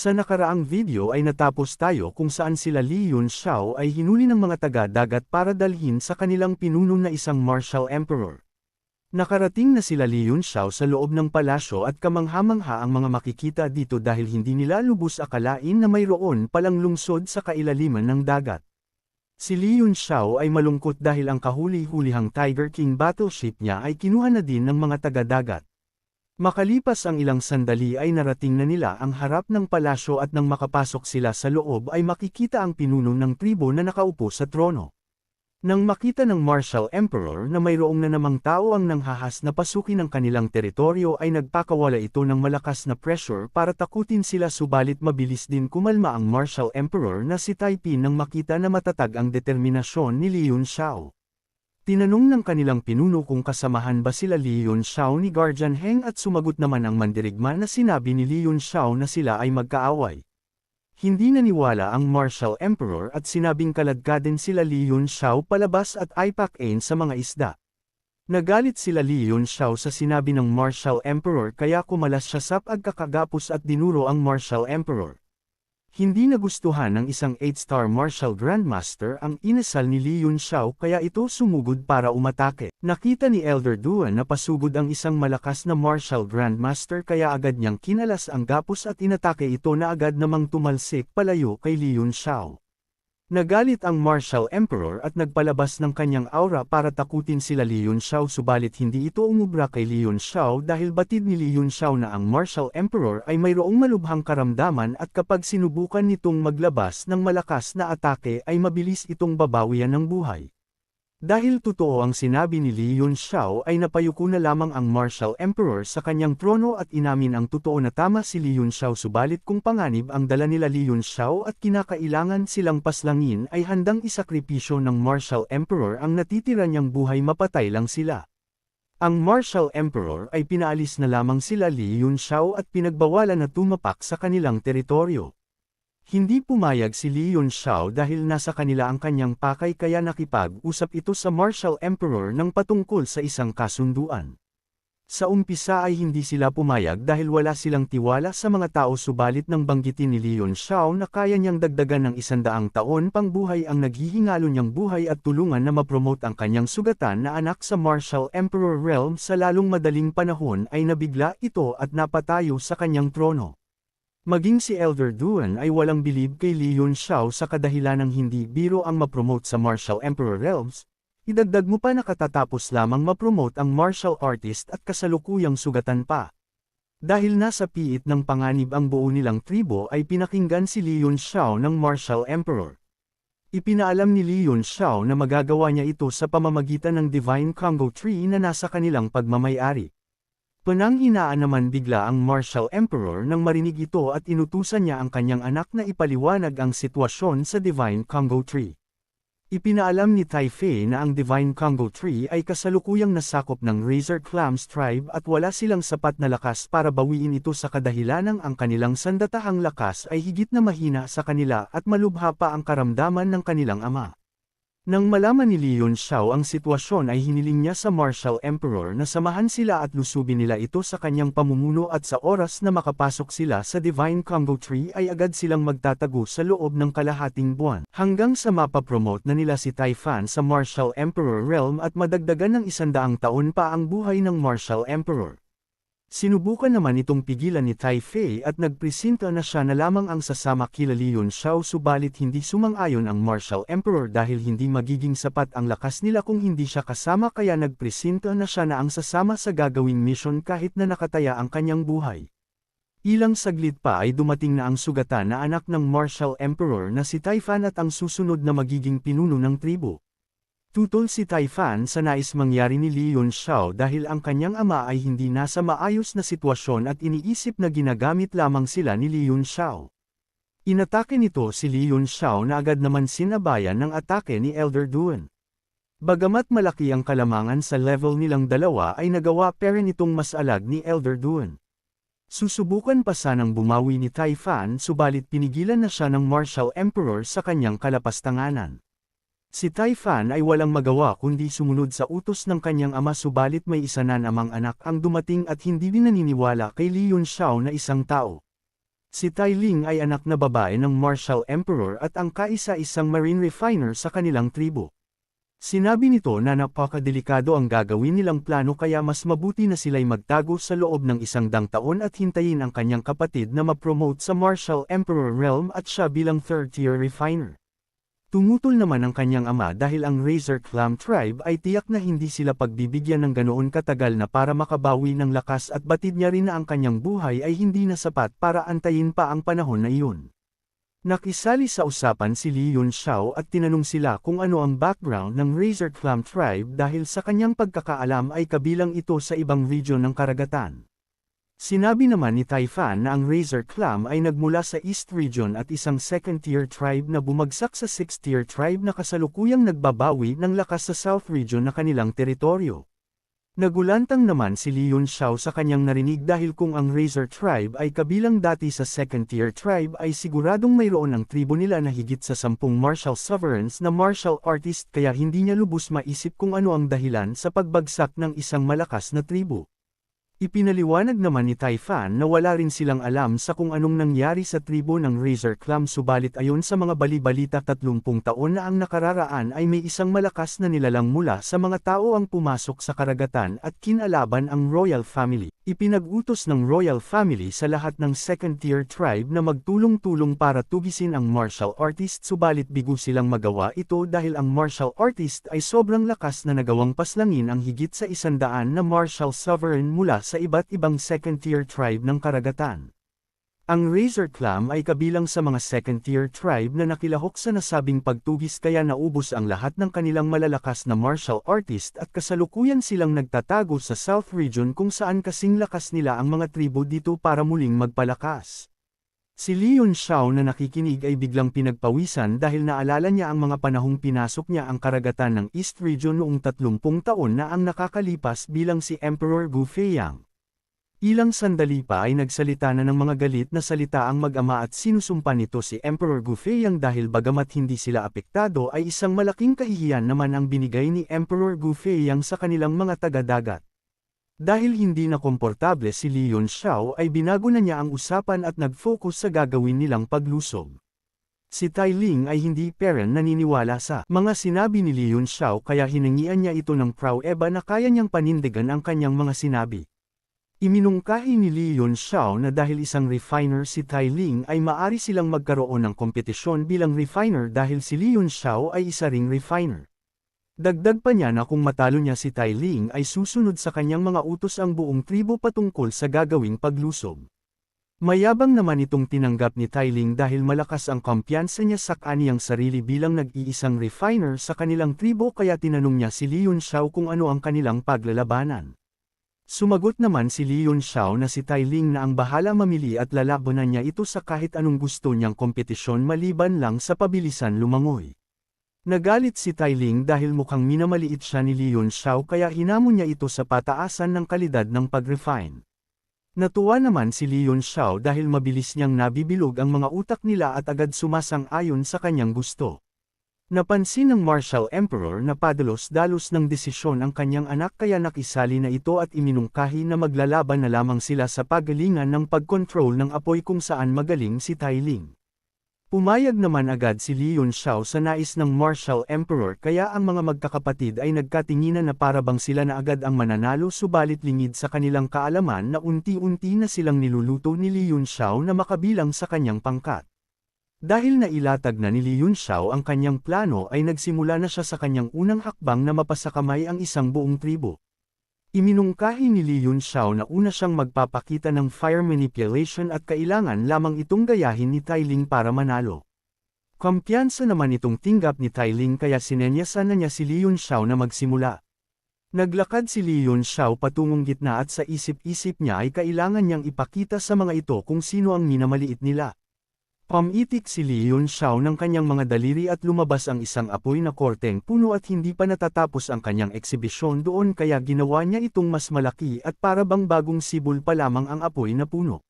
Sa nakaraang video ay natapos tayo kung saan sila Li Yunxiao ay hinuli ng mga taga-dagat para dalhin sa kanilang pinuno na isang martial emperor. Nakarating na sila Li Yunxiao sa loob ng palasyo at kamangha-mangha ang mga makikita dito dahil hindi nila lubos akalain na mayroon palang lungsod sa kailaliman ng dagat. Si Li Yunxiao ay malungkot dahil ang kahuli-hulihang Tiger King battleship niya ay kinuha na din ng mga taga-dagat. Makalipas ang ilang sandali ay narating na nila ang harap ng palasyo at nang makapasok sila sa loob ay makikita ang pinuno ng tribo na nakaupo sa trono. Nang makita ng Martial Emperor na mayroong na namang tao ang nanghahas na pasukin ang kanilang teritoryo ay nagpakawala ito ng malakas na pressure para takutin sila subalit mabilis din kumalma ang Martial Emperor na si Taipei nang makita na matatag ang determinasyon ni Li Yunxiao. Tinanong ng kanilang pinuno kung kasamahan ba sila Li Yunxiao ni Guardian Heng at sumagot naman ang mandirigma na sinabi ni Li Yunxiao na sila ay magkaaway. Hindi naniwala ang Martial Emperor at sinabing kaladkaden sila Li Yunxiao palabas at aipak-ain sa mga isda. Nagalit sila Li Yunxiao sa sinabi ng Martial Emperor kaya kumalas siya sa pagkakagapos at dinuro ang Martial Emperor. Hindi nagustuhan ng isang 8-star Martial Grandmaster ang inasal ni Li Yunxiao kaya ito sumugod para umatake. Nakita ni Elder Duan na pasugod ang isang malakas na Martial Grandmaster kaya agad niyang kinalas ang gapos at inatake ito na agad namang tumalsik palayo kay Li Yunxiao. Nagalit ang Martial Emperor at nagpalabas ng kanyang aura para takutin sila Li Yunxiao subalit hindi ito umubra kay Li Yunxiao dahil batid ni Li Yunxiao na ang Martial Emperor ay mayroong malubhang karamdaman at kapag sinubukan nitong maglabas ng malakas na atake ay mabilis itong babawian ng buhay. Dahil totoo ang sinabi ni Li Yunxiao ay napayuko na lamang ang Martial Emperor sa kanyang trono at inamin ang totoo na tama si Li Yunxiao subalit kung panganib ang dala nila Li Yunxiao at kinakailangan silang paslangin ay handang isakripisyo ng Martial Emperor ang natitira niyang buhay mapatay lang sila. Ang Martial Emperor ay pinaalis na lamang sila Li Yunxiao at pinagbawalan na tumapak sa kanilang teritoryo. Hindi pumayag si Li Yunxiao dahil nasa kanila ang kanyang pakay kaya nakipag-usap ito sa Martial Emperor ng patungkol sa isang kasunduan. Sa umpisa ay hindi sila pumayag dahil wala silang tiwala sa mga tao subalit nang banggitin ni Li Yunxiao na kaya niyang dagdagan ng 100 taon pang buhay ang naghihingalo niyang buhay at tulungan na mapromote ang kanyang sugatan na anak sa Martial Emperor realm sa lalong madaling panahon ay nabigla ito at napatayo sa kanyang trono. Maging si Elder Duan ay walang bilib kay Li Yunxiao sa kadahilanang hindi biro ang mapromote sa Martial Emperor realms, idagdag mo pa na katatapos lamang mapromote ang martial artist at kasalukuyang sugatan pa. Dahil nasa piit ng panganib ang buo nilang tribo ay pinakinggan si Li Yunxiao ng Martial Emperor. Ipinaalam ni Li Yunxiao na magagawa niya ito sa pamamagitan ng Divine Congo Tree na nasa kanilang pagmamayari. Pananghinaan naman bigla ang Martial Emperor nang marinig ito at inutusan niya ang kanyang anak na ipaliwanag ang sitwasyon sa Divine Congo Tree. Ipinaalam ni Taipei na ang Divine Congo Tree ay kasalukuyang nasakop ng Razor Clams tribe at wala silang sapat na lakas para bawiin ito sa kadahilanang ang kanilang sandatahang lakas ay higit na mahina sa kanila at malubha pa ang karamdaman ng kanilang ama. Nang malaman ni Li Yunxiao ang sitwasyon ay hiniling niya sa Martial Emperor na samahan sila at lusubin nila ito sa kanyang pamumuno at sa oras na makapasok sila sa Divine Congo Tree ay agad silang magtatago sa loob ng kalahating buwan. Hanggang sa mapapromote na nila si Taifan sa Martial Emperor realm at madagdagan ng 100 taon pa ang buhay ng Martial Emperor. Sinubukan naman itong pigilan ni Taipei at nagpresenta na siya na lamang ang sasama kila Li Yunxiao subalit hindi sumang-ayon ang Martial Emperor dahil hindi magiging sapat ang lakas nila kung hindi siya kasama kaya nagpresenta na siya na ang sasama sa gagawing mission kahit na nakataya ang kanyang buhay. Ilang saglit pa ay dumating na ang sugatan na anak ng Martial Emperor na si Taifan at ang susunod na magiging pinuno ng tribo. Tutol si Taifan sa nais mangyari ni Li Yunxiao dahil ang kanyang ama ay hindi nasa maayos na sitwasyon at iniisip na ginagamit lamang sila ni Li Yunxiao. Inatake nito si Li Yunxiao na agad naman sinabayan ng atake ni Elder Duan. Bagamat malaki ang kalamangan sa level nilang dalawa ay nagawa pa rin itong mas alag ni Elder Duan. Susubukan pa sanang bumawi ni Taifan subalit pinigilan na siya ng Martial Emperor sa kanyang kalapastanganan. Si Taifan ay walang magawa kundi sumunod sa utos ng kanyang ama subalit may isa na namang anak ang dumating at hindi din naniniwala kay Li Yunxiao na isang tao. Si Tai Ling ay anak na babae ng Martial Emperor at ang kaisa-isang marine refiner sa kanilang tribo. Sinabi nito na napakadelikado ang gagawin nilang plano kaya mas mabuti na sila'y magtago sa loob ng 100 taon at hintayin ang kanyang kapatid na ma-promote sa Martial Emperor realm at siya bilang third-tier refiner. Tumutol naman ang kanyang ama dahil ang Razor Clam tribe ay tiyak na hindi sila pagbibigyan ng ganoon katagal na para makabawi ng lakas at batid niya rin na ang kanyang buhay ay hindi na sapat para antayin pa ang panahon na iyon. Nakisali sa usapan si Li Yunxiao at tinanong sila kung ano ang background ng Razor Clam tribe dahil sa kanyang pagkakaalam ay kabilang ito sa ibang region ng karagatan. Sinabi naman ni Tai Fan na ang Razor Clam ay nagmula sa East Region at isang second-tier tribe na bumagsak sa 6th-tier tribe na kasalukuyang nagbabawi ng lakas sa South Region na kanilang teritoryo. Nagulantang naman si Li Yunxiao sa kanyang narinig dahil kung ang Razor Tribe ay kabilang dati sa second-tier tribe ay siguradong mayroon ang tribo nila na higit sa 10 martial sovereigns na martial artist kaya hindi niya lubos maisip kung ano ang dahilan sa pagbagsak ng isang malakas na tribo. Ipinaliwanag naman ni Tai Fan na wala rin silang alam sa kung anong nangyari sa tribo ng Razor Clam subalit ayon sa mga bali-balita 30 taon na ang nakararaan ay may isang malakas na nilalang mula sa mga tao ang pumasok sa karagatan at kinalaban ang Royal Family. Ipinag-utos ng Royal Family sa lahat ng second-tier tribe na magtulong-tulong para tugisin ang martial artist subalit bigo silang magawa ito dahil ang martial artist ay sobrang lakas na nagawang paslangin ang higit sa 100 na martial sovereign mula sa iba't ibang second-tier tribe ng karagatan. Ang Razor Clam ay kabilang sa mga second-tier tribe na nakilahok sa nasabing pagtugis kaya naubos ang lahat ng kanilang malalakas na martial artist at kasalukuyan silang nagtatago sa South Region kung saan kasing lakas nila ang mga tribo dito para muling magpalakas. Si Li Yunxiao na nakikinig ay biglang pinagpawisan dahil naalala niya ang mga panahong pinasok niya ang karagatan ng East Region noong 30 taon na ang nakakalipas bilang si Emperor Gu Feiyang. Ilang sandali pa ay nagsalita na ng mga galit na salita ang mag-ama at sinusumpa nito si Emperor Gu Feiyang dahil bagamat hindi sila apektado ay isang malaking kahihiyan naman ang binigay ni Emperor Gu Feiyang sa kanilang mga taga-dagat. Dahil hindi na komportable si Li Yunxiao ay binago na niya ang usapan at nag-focus sa gagawin nilang paglusob. Si Tai Ling ay hindi peren naniniwala sa mga sinabi ni Li Yunxiao kaya hinangian niya ito ng pruweba na kaya niyang panindigan ang kanyang mga sinabi. Iminungkahi ni Li Yunxiao na dahil isang refiner si Tai Ling ay maari silang magkaroon ng kompetisyon bilang refiner dahil si Li Yunxiao ay isa ring refiner. Dagdag pa niya na kung matalo niya si Tai Ling ay susunod sa kanyang mga utos ang buong tribo patungkol sa gagawing paglusob. Mayabang naman itong tinanggap ni Tai Ling dahil malakas ang kumpiyansa niya sa kaniyang sarili bilang nag-iisang refiner sa kanilang tribo kaya tinanong niya si Li Yunxiao kung ano ang kanilang paglalabanan. Sumagot naman si Li Yunxiao na si Tai Ling na ang bahala mamili at lalabanan niya ito sa kahit anong gusto niyang kompetisyon maliban lang sa pabilisan lumangoy. Nagalit si Tai Ling dahil mukhang minamaliit siya ni Li Yunxiao kaya hinamon niya ito sa pataasan ng kalidad ng pag-refine. Natuwa naman si Li Yunxiao dahil mabilis niyang nabibilog ang mga utak nila at agad sumasang-ayon sa kanyang gusto. Napansin ng Martial Emperor na padalos-dalos ng desisyon ang kanyang anak kaya nakisali na ito at iminungkahi na maglalaban na lamang sila sa pagalingan ng pag-control ng apoy kung saan magaling si Tai Ling. Pumayag naman agad si Li Yunxiao sa nais ng Martial Emperor kaya ang mga magkakapatid ay nagkatinginan na parabang sila na agad ang mananalo subalit lingid sa kanilang kaalaman na unti-unti na silang niluluto ni Li Yunxiao na makabilang sa kanyang pangkat. Dahil nailatag na ni Li Yunxiao ang kanyang plano ay nagsimula na siya sa kanyang unang hakbang na mapasakamay ang isang buong tribo. Iminungkahi ni Li Yunxiao na una siyang magpapakita ng fire manipulation at kailangan lamang itong gayahin ni Tai Ling para manalo. Kumpiyansa naman itong tinggap ni Tai Ling kaya sinenyasan na niya si Li Yunxiao na magsimula. Naglakad si Li Yunxiao patungong gitna at sa isip-isip niya ay kailangan niyang ipakita sa mga ito kung sino ang minamaliit nila. Pumitik si Li Yunxiao ng kanyang mga daliri at lumabas ang isang apoy na korteng puno at hindi pa natatapos ang kanyang eksibisyon doon kaya ginawa niya itong mas malaki at para bang bagong sibol pa lamang ang apoy na puno.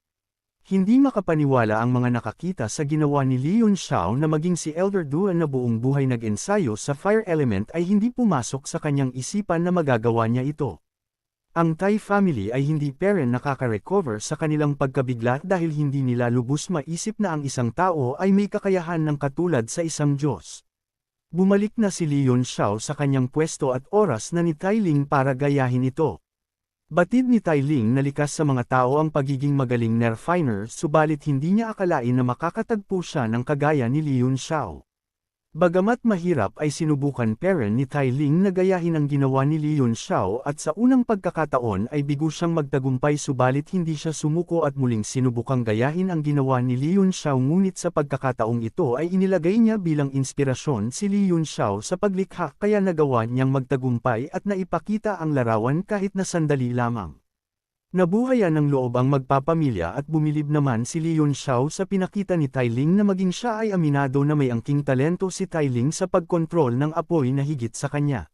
Hindi makapaniwala ang mga nakakita sa ginawa ni Li Yunxiao na maging si Elder Duan na buong buhay nag-ensayo sa fire element ay hindi pumasok sa kanyang isipan na magagawa niya ito. Ang Tai family ay hindi pa rin nakaka-recover sa kanilang pagkabigla dahil hindi nila lubos maisip na ang isang tao ay may kakayahan ng katulad sa isang Diyos. Bumalik na si Li Yunxiao sa kanyang pwesto at oras na ni Tai Ling para gayahin ito. Batid ni Tai Ling na likas sa mga tao ang pagiging magaling nerfiner subalit hindi niya akalain na makakatagpo siya ng kagaya ni Li Yunxiao. Bagamat mahirap ay sinubukan pa rin ni Tai Ling na gayahin ang ginawa ni Li Yunxiao at sa unang pagkakataon ay bigo siyang magtagumpay subalit hindi siya sumuko at muling sinubukang gayahin ang ginawa ni Li Yunxiao ngunit sa pagkakataong ito ay inilagay niya bilang inspirasyon si Li Yunxiao sa paglikha kaya nagawa niyang magtagumpay at naipakita ang larawan kahit na sandali lamang. Nabuhayan ng loob ang magpapamilya at bumilib naman si Li Yunxiao sa pinakita ni Tai Ling na maging siya ay aminado na may angking talento si Tai Ling sa pagkontrol ng apoy na higit sa kanya.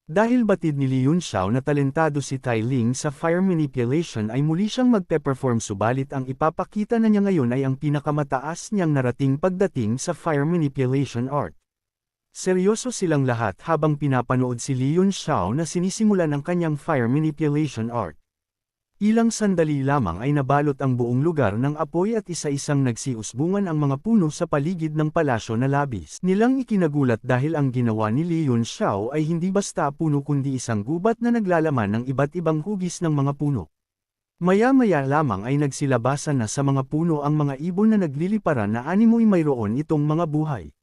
Dahil batid ni Li Yunxiao na talentado si Tai Ling sa fire manipulation ay muli siyang magpe-perform subalit ang ipapakita na niya ngayon ay ang pinakamataas niyang narating pagdating sa fire manipulation art. Seryoso silang lahat habang pinapanood si Li Yunxiao na sinisimulan ang kanyang fire manipulation art. Ilang sandali lamang ay nabalot ang buong lugar ng apoy at isa-isang nagsiusbungan ang mga puno sa paligid ng palasyo na labis. Nilang ikinagulat dahil ang ginawa ni Li Yunxiao ay hindi basta puno kundi isang gubat na naglalaman ng iba't ibang hugis ng mga puno. Maya-maya lamang ay nagsilabasan na sa mga puno ang mga ibon na nagliliparan na animoy mayroon itong mga buhay.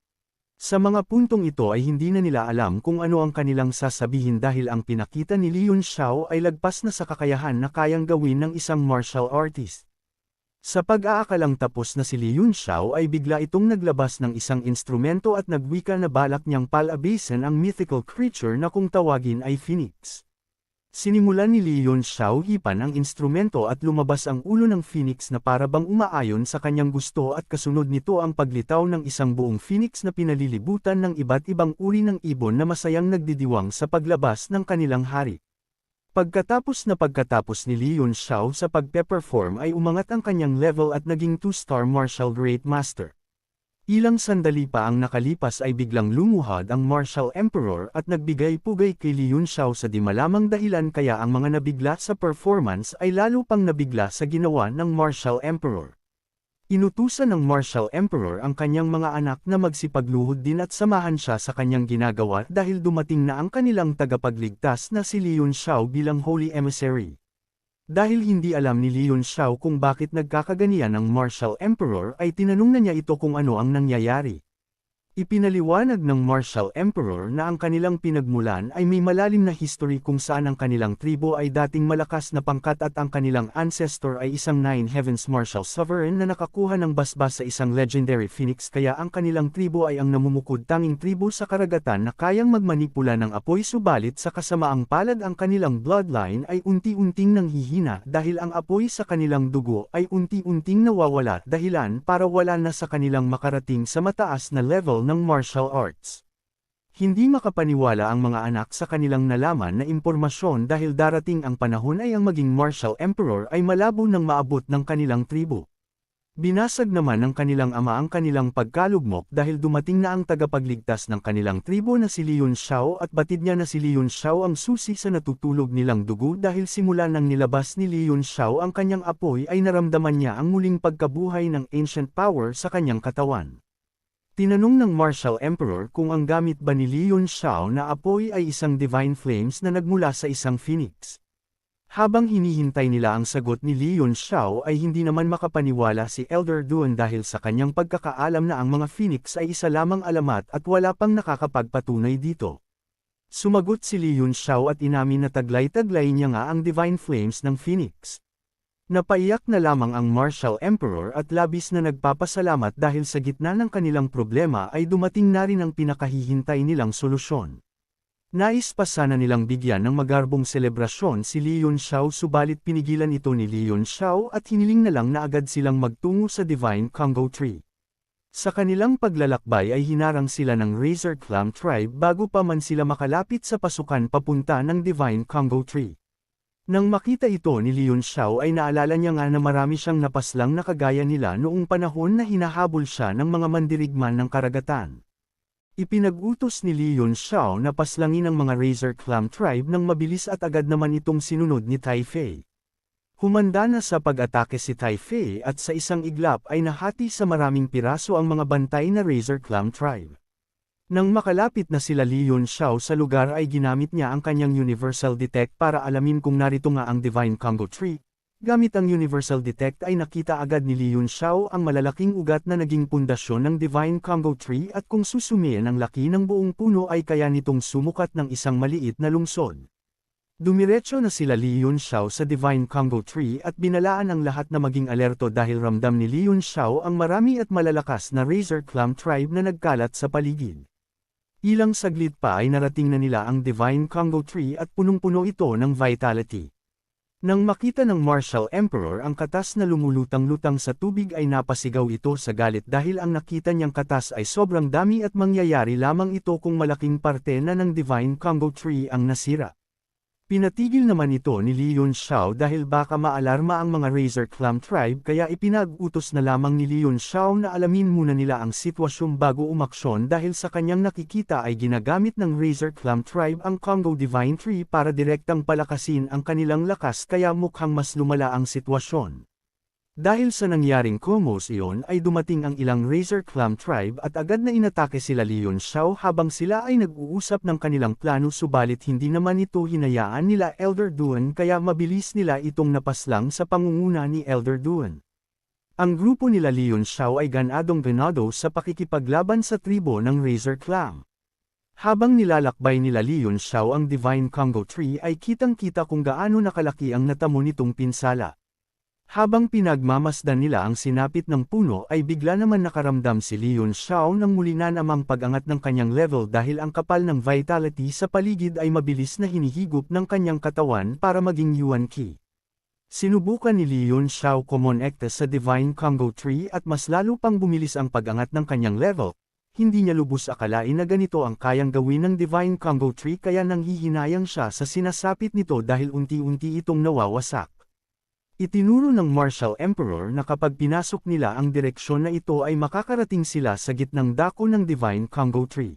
Sa mga puntong ito ay hindi na nila alam kung ano ang kanilang sasabihin dahil ang pinakita ni Li Yunxiao ay lagpas na sa kakayahan na kayang gawin ng isang martial artist. Sa pag-aakalang tapos na si Li Yunxiao ay bigla itong naglabas ng isang instrumento at nagwika na balak niyang palabasin ang mythical creature na kung tawagin ay Phoenix. Sinimulan ni Li Yunxiao hipan ang instrumento at lumabas ang ulo ng Phoenix na para bang umaayon sa kanyang gusto at kasunod nito ang paglitaw ng isang buong Phoenix na pinalilibutan ng iba't ibang uri ng ibon na masayang nagdidiwang sa paglabas ng kanilang hari. Pagkatapos ni Li Yunxiao sa pagpe-perform ay umangat ang kanyang level at naging 2-star martial great master. Ilang sandali pa ang nakalipas ay biglang lumuhad ang Martial Emperor at nagbigay-pugay kay Li Yunxiao sa di malamang dahilan kaya ang mga nabigla sa performance ay lalo pang nabigla sa ginawa ng Martial Emperor. Inutusan ng Martial Emperor ang kanyang mga anak na magsipagluhod din at samahan siya sa kanyang ginagawa dahil dumating na ang kanilang tagapagligtas na si Li Yunxiao bilang Holy Emissary. Dahil hindi alam ni Li Yunxiao kung bakit nagkakaganiyan ang Martial Emperor ay tinanong na niya ito kung ano ang nangyayari. Ipinaliwanag ng Martial Emperor na ang kanilang pinagmulan ay may malalim na history kung saan ang kanilang tribo ay dating malakas na pangkat at ang kanilang ancestor ay isang Nine Heavens Martial Sovereign na nakakuha ng basbas sa isang legendary phoenix kaya ang kanilang tribo ay ang namumukod tanging tribo sa karagatan na kayang magmanipula ng apoy subalit sa kasamaang palad ang kanilang bloodline ay unti-unting nanghihina dahil ang apoy sa kanilang dugo ay unti-unting nawawala dahilan para wala na sa kanilang makarating sa mataas na level ng martial arts. Hindi makapaniwala ang mga anak sa kanilang nalaman na impormasyon dahil darating ang panahon ay ang maging Martial Emperor ay malabo nang maabot ng kanilang tribo. Binasag naman ng kanilang ama ang kanilang pagkalugmok dahil dumating na ang tagapagligtas ng kanilang tribo na si Li Yunxiao at batid niya na si Li Yunxiao ang susi sa natutulog nilang dugo dahil simula nang nilabas ni Li Yunxiao ang kanyang apoy ay naramdaman niya ang muling pagkabuhay ng ancient power sa kanyang katawan. Tinanong ng Martial Emperor kung ang gamit ba ni Li Yunxiao na apoy ay isang divine flames na nagmula sa isang phoenix. Habang hinihintay nila ang sagot ni Li Yunxiao ay hindi naman makapaniwala si Elder Duan dahil sa kanyang pagkakaalam na ang mga phoenix ay isa lamang alamat at wala pang nakakapagpatunay dito. Sumagot si Li Yunxiao at inamin na taglay-taglay niya nga ang divine flames ng phoenix. Napaiyak na lamang ang Martial Emperor at labis na nagpapasalamat dahil sa gitna ng kanilang problema ay dumating na rin ang pinakahihintay nilang solusyon. Nais pa sana nilang bigyan ng magarbong selebrasyon si Li Yunxiao subalit pinigilan ito ni Li Yunxiao at hiniling na lang na agad silang magtungo sa Divine Congo Tree. Sa kanilang paglalakbay ay hinarang sila ng Razor Clam Tribe bago pa man sila makalapit sa pasukan papunta ng Divine Congo Tree. Nang makita ito ni Li Yunxiao ay naalala niya nga na marami siyang napaslang na kagaya nila noong panahon na hinahabol siya ng mga mandirigman ng karagatan. Ipinag-utos ni Li Yunxiao na paslangin ang mga Razor Clam tribe nang mabilis at agad naman itong sinunod ni Tai Fei. Humanda na sa pag-atake si Tai Fei at sa isang iglap ay nahati sa maraming piraso ang mga bantay na Razor Clam tribe. Nang makalapit na sila Li Yunxiao sa lugar ay ginamit niya ang kanyang Universal Detect para alamin kung narito nga ang Divine Congo Tree. Gamit ang Universal Detect ay nakita agad ni Li Yunxiao ang malalaking ugat na naging pundasyon ng Divine Congo Tree at kung susumiin ang laki ng buong puno ay kaya nitong sumukat ng isang maliit na lungsod. Dumiretso na sila Li Yunxiao sa Divine Congo Tree at binalaan ang lahat na maging alerto dahil ramdam ni Li Yunxiao ang marami at malalakas na Razor Clam tribe na nagkalat sa paligid. Ilang saglit pa ay narating na nila ang Divine Congo Tree at punong-puno ito ng vitality. Nang makita ng Martial Emperor ang katas na lumulutang-lutang sa tubig ay napasigaw ito sa galit dahil ang nakita niyang katas ay sobrang dami at mangyayari lamang ito kung malaking parte na ng Divine Congo Tree ang nasira. Pinatigil naman ito ni Li Yunxiao dahil baka maalarma ang mga Razor Clam tribe kaya ipinag-utos na lamang ni Li Yunxiao na alamin muna nila ang sitwasyon bago umaksyon dahil sa kanyang nakikita ay ginagamit ng Razor Clam tribe ang Congo Divine Tree para direktang palakasin ang kanilang lakas kaya mukhang mas lumala ang sitwasyon. Dahil sa nangyaring komos iyon ay dumating ang ilang Razor Clam tribe at agad na inatake sila Li Yunxiao habang sila ay nag-uusap ng kanilang plano subalit hindi naman ito hinayaan nila Elder Duan kaya mabilis nila itong napaslang sa pangunguna ni Elder Duan. Ang grupo nila Li Yunxiao ay ganadong-ganado sa pakikipaglaban sa tribo ng Razor Clam. Habang nilalakbay nila Li Yunxiao ang Divine Congo Tree ay kitang-kita kung gaano nakalaki ang natamo nitong pinsala. Habang pinagmamasdan nila ang sinapit ng puno ay bigla naman nakaramdam si Li Yunxiao ng muli na namang pag-angat ng kanyang level dahil ang kapal ng vitality sa paligid ay mabilis na hinihigop ng kanyang katawan para maging Yuan Qi. Sinubukan ni Li Yunxiao kumonekta sa Divine Congo Tree at mas lalo pang bumilis ang pag-angat ng kanyang level. Hindi niya lubos akalain na ganito ang kayang gawin ng Divine Congo Tree kaya nanghihinayang siya sa sinasapit nito dahil unti-unti itong nawawasak. Itinuro ng Martial Emperor na kapag pinasok nila ang direksyon na ito ay makakarating sila sa gitnang dako ng Divine Congo Tree.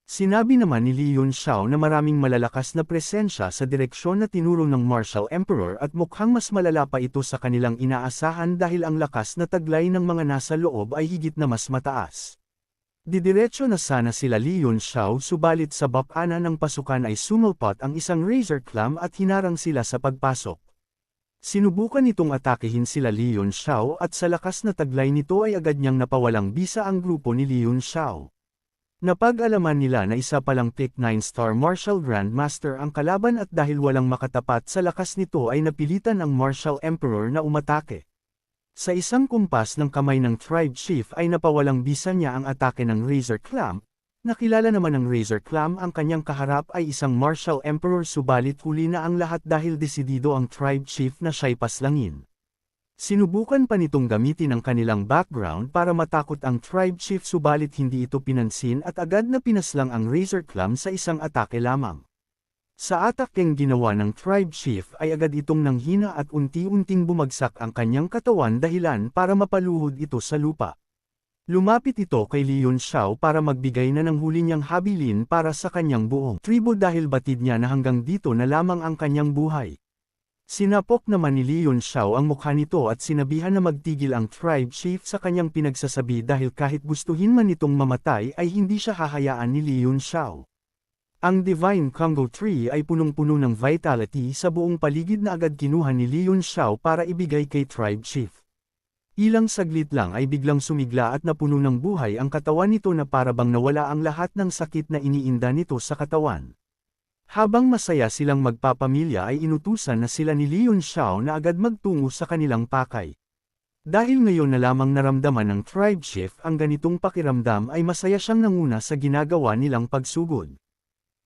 Sinabi naman ni Li Yunxiao na maraming malalakas na presensya sa direksyon na tinuro ng Martial Emperor at mukhang mas malala pa ito sa kanilang inaasahan dahil ang lakas na taglay ng mga nasa loob ay higit na mas mataas. Didiretso na sana sila Li Yunxiao subalit sa bapana ng pasukan ay sumulpot ang isang Razor Clam at hinarang sila sa pagpasok. Sinubukan nitong atakehin sila Li Yunxiao at sa lakas na taglay nito ay agad niyang napawalang bisa ang grupo ni Li Yunxiao. Napag-alaman nila na isa palang pick 9-star Martial Grandmaster ang kalaban at dahil walang makatapat sa lakas nito ay napilitan ang Martial Emperor na umatake. Sa isang kumpas ng kamay ng Tribe Chief ay napawalang bisa niya ang atake ng Razor Clam. Nakilala naman ng Razor Clam ang kanyang kaharap ay isang Martial Emperor subalit huli na ang lahat dahil desidido ang Tribe Chief na siya'y paslangin. Sinubukan pa nitong gamitin ang kanilang background para matakot ang Tribe Chief subalit hindi ito pinansin at agad na pinaslang ang Razor Clam sa isang atake lamang. Sa atakeng ginawa ng Tribe Chief ay agad itong nanghina at unti-unting bumagsak ang kanyang katawan dahilan para mapaluhod ito sa lupa. Lumapit ito kay Li Yunxiao para magbigay na ng huli niyang habilin para sa kanyang buong tribo dahil batid niya na hanggang dito na lamang ang kanyang buhay. Sinapok naman ni Li Yunxiao ang mukha nito at sinabihan na magtigil ang Tribe Chief sa kanyang pinagsasabi dahil kahit gustuhin man itong mamatay ay hindi siya hahayaan ni Li Yunxiao. Ang Divine Congo Tree ay punong-puno ng vitality sa buong paligid na agad kinuha ni Li Yunxiao para ibigay kay Tribe Chief. Ilang saglit lang ay biglang sumigla at napuno ng buhay ang katawan nito na parabang nawala ang lahat ng sakit na iniinda nito sa katawan. Habang masaya silang magpapamilya ay inutusan na sila ni Li Yunxiao na agad magtungo sa kanilang pakay. Dahil ngayon na lamang naramdaman ng Tribe Chief ang ganitong pakiramdam ay masaya siyang nanguna sa ginagawa nilang pagsugod.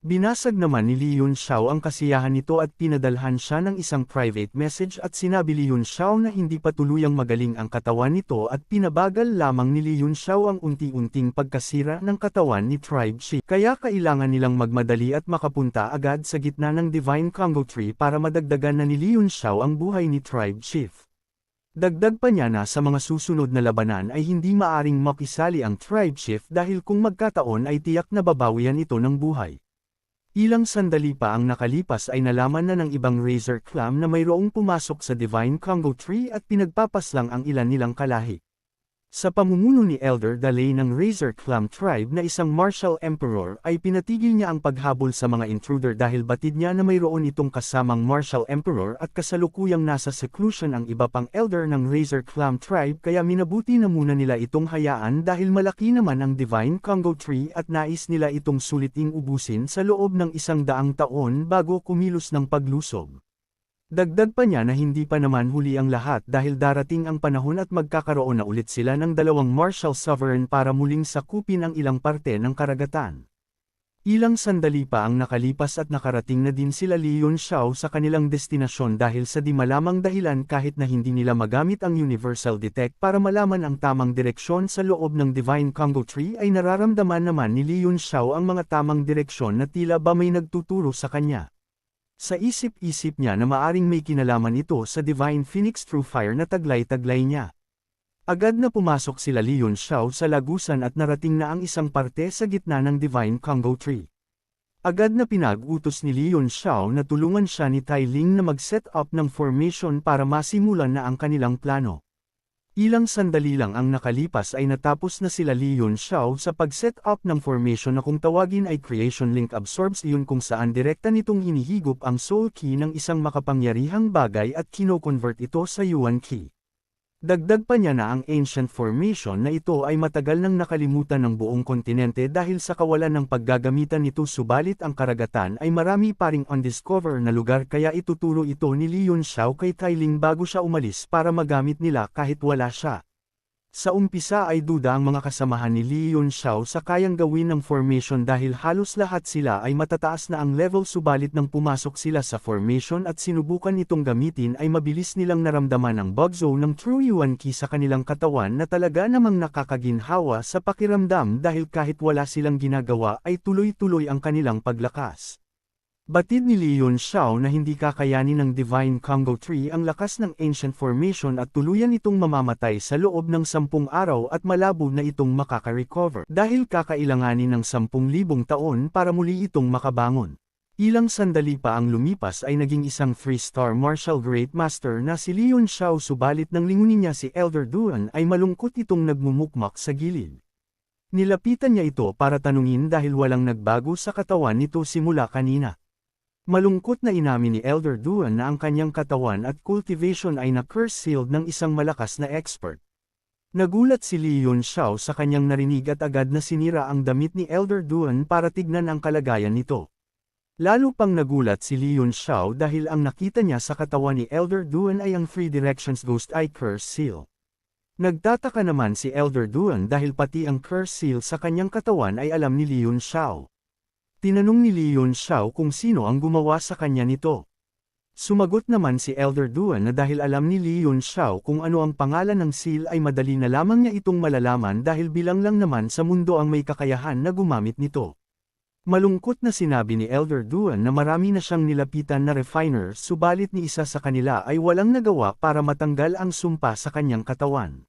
Binasag naman ni Li Yunxiao ang kasiyahan nito at pinadalhan siya ng isang private message at sinabi Li Yunxiao na hindi pa tuluyang magaling ang katawan nito at pinabagal lamang ni Li Yunxiao ang unti-unting pagkasira ng katawan ni Tribe Chief. Kaya kailangan nilang magmadali at makapunta agad sa gitna ng Divine Congo Tree para madagdagan na ni Li Yunxiao ang buhay ni Tribe Chief. Dagdag pa niya na sa mga susunod na labanan ay hindi maaring makisali ang tribe chief dahil kung magkataon ay tiyak na babawian ito ng buhay. Ilang sandali pa ang nakalipas ay nalaman na ng ibang Razor Clan na mayroong pumasok sa Divine Congo Tree at pinagpapaslang ang ilan nilang kalahi. Sa pamumuno ni Elder Dalay ng Razor Clan Tribe na isang martial emperor ay pinatigil niya ang paghabol sa mga intruder dahil batid niya na mayroon itong kasamang martial emperor at kasalukuyang nasa seclusion ang iba pang elder ng Razor Clan Tribe kaya minabuti na muna nila itong hayaan dahil malaki naman ang Divine Congo Tree at nais nila itong suliting ubusin sa loob ng 100 taon bago kumilos ng paglusob. Dagdag pa niya na hindi pa naman huli ang lahat dahil darating ang panahon at magkakaroon na ulit sila ng dalawang martial sovereign para muling sakupin ang ilang parte ng karagatan. Ilang sandali pa ang nakalipas at nakarating na din sila Leon Xiao sa kanilang destinasyon dahil sa di malamang dahilan kahit na hindi nila magamit ang Universal Detect para malaman ang tamang direksyon sa loob ng Divine Congo Tree ay nararamdaman naman ni Leon Xiao ang mga tamang direksyon na tila ba may nagtuturo sa kanya. Sa isip-isip niya na maaring may kinalaman ito sa Divine Phoenix True Fire na taglay-taglay niya. Agad na pumasok sila Leon Xiao sa lagusan at narating na ang isang parte sa gitna ng Divine Congo Tree. Agad na pinag-utos ni Leon Xiao na tulungan siya ni Tai Ling na mag-set up ng formation para masimulan na ang kanilang plano. Ilang sandali lang ang nakalipas ay natapos na sila Leon Xiao sa pag-set up ng formation na kung tawagin ay Creation Link Absorbs iyon kung saan direkta nitong hinihigop ang Soul Key ng isang makapangyarihang bagay at kino-convert ito sa Yuan Key. Dagdag pa niya na ang Ancient Formation na ito ay matagal nang nakalimutan ng buong kontinente dahil sa kawalan ng paggagamitan nito subalit ang karagatan ay marami pa ring undiscovered na lugar kaya ituturo ito ni Leon Xiao kay Tai Ling bago siya umalis para magamit nila kahit wala siya. Sa umpisa ay duda ang mga kasamahan ni Leon Xiao sa kayang gawin ng formation dahil halos lahat sila ay matataas na ang level subalit nang pumasok sila sa formation at sinubukan itong gamitin ay mabilis nilang naramdaman ang bug zone ng True Yuan Key sa kanilang katawan na talaga namang nakakaginhawa sa pakiramdam dahil kahit wala silang ginagawa ay tuloy-tuloy ang kanilang paglakas. Batid ni Leon Xiao na hindi kakayanin ng Divine Congo Tree ang lakas ng Ancient Formation at tuluyan itong mamamatay sa loob ng 10 araw at malabo na itong makaka-recover dahil kakailanganin ng 10,000 taon para muli itong makabangon. Ilang sandali pa ang lumipas ay naging isang 3-star Martial Great Master na si Leon Xiao subalit nang lingunin niya si Elder Duan ay malungkot itong nagmumukmak sa gilid. Nilapitan niya ito para tanungin dahil walang nagbago sa katawan nito simula kanina. Malungkot na inamin ni Elder Duan na ang kanyang katawan at cultivation ay na-curse sealed ng isang malakas na expert. Nagulat si Leon Xiao sa kanyang narinig at agad na sinira ang damit ni Elder Duan para tignan ang kalagayan nito. Lalo pang nagulat si Leon Xiao dahil ang nakita niya sa katawan ni Elder Duan ay ang Three Directions Ghost Eye Curse Seal. Nagtataka naman si Elder Duan dahil pati ang curse seal sa kanyang katawan ay alam ni Leon Xiao. Tinanong ni Leon Xiao kung sino ang gumawa sa kanya nito. Sumagot naman si Elder Duan na dahil alam ni Leon Xiao kung ano ang pangalan ng seal ay madali na lamang niya itong malalaman dahil bilang lang naman sa mundo ang may kakayahan na gumamit nito. Malungkot na sinabi ni Elder Duan na marami na siyang nilapitan na refiner subalit ni isa sa kanila ay walang nagawa para matanggal ang sumpa sa kanyang katawan.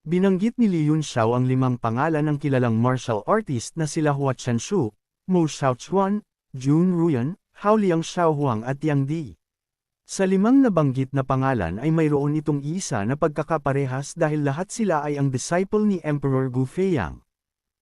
Binanggit ni Leon Xiao ang 5 pangalan ng kilalang martial artist na sila Hua Chanshu, Mo Xiaochuan, Jun Ruyan, Hao Liang Xiaohuang at Yang Di. Sa 5 nabanggit na pangalan ay mayroon itong isa na pagkakaparehas dahil lahat sila ay ang disciple ni Emperor Gu Feiyang.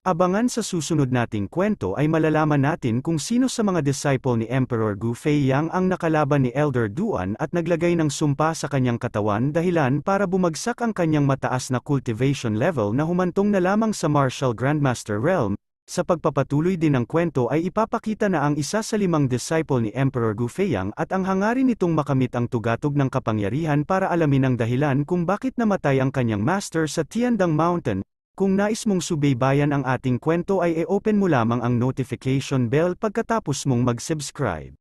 Abangan sa susunod nating kwento ay malalaman natin kung sino sa mga disciple ni Emperor Gu Feiyang ang nakalaban ni Elder Duan at naglagay ng sumpa sa kanyang katawan dahilan para bumagsak ang kanyang mataas na cultivation level na humantong na lamang sa Martial Grandmaster Realm. Sa pagpapatuloy din ng kwento ay ipapakita na ang isa sa 5 disciple ni Emperor Gu Feiyang at ang hangarin nitong makamit ang tugatog ng kapangyarihan para alamin ang dahilan kung bakit namatay ang kanyang master sa Tiandang Mountain. Kung nais mong subaybayan ang ating kwento ay i-open mo lamang ang notification bell pagkatapos mong mag-subscribe.